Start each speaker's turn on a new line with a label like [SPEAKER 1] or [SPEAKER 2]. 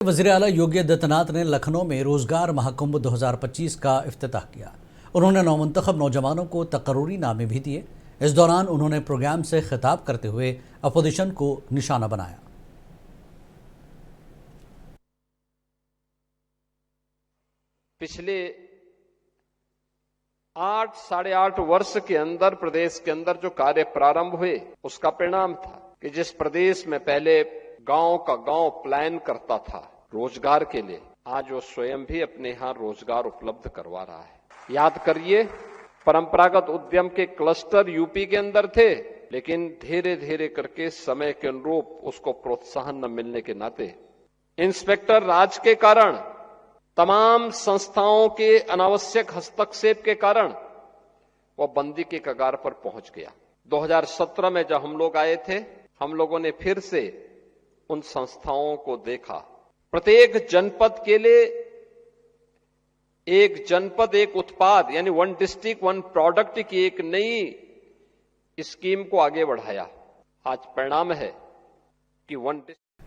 [SPEAKER 1] वज़ीर आला योगी आदित्यनाथ ने लखनऊ में रोजगार महाकुंभ 2025 का इफ्तिताह किया। उन्होंने नौमुंतखब नौजवानों को तकर्रूरी नामे भी दिए। इस दौरान उन्होंने प्रोग्राम से खिताब करते हुए अपोजिशन को निशाना बनाया।
[SPEAKER 2] पिछले 8-8.5 वर्ष के अंदर प्रदेश के अंदर जो कार्य प्रारंभ हुए उसका परिणाम था कि जिस प्रदेश में पहले गांव का गांव प्लान करता था रोजगार के लिए, आज वो स्वयं भी अपने यहां रोजगार उपलब्ध करवा रहा है। याद करिए, परंपरागत उद्यम के क्लस्टर यूपी के अंदर थे, लेकिन धीरे धीरे करके समय के अनुरूप उसको प्रोत्साहन न मिलने के नाते इंस्पेक्टर राज के कारण, तमाम संस्थाओं के अनावश्यक हस्तक्षेप के कारण वो बंदी के कगार पर पहुंच गया। 2017 में जब हम लोग आए थे, हम लोगों ने फिर से उन संस्थाओं को देखा। प्रत्येक जनपद के लिए एक जनपद एक उत्पाद, यानी 1 डिस्ट्रिक्ट 1 प्रोडक्ट की एक नई स्कीम को आगे बढ़ाया। आज परिणाम है कि 1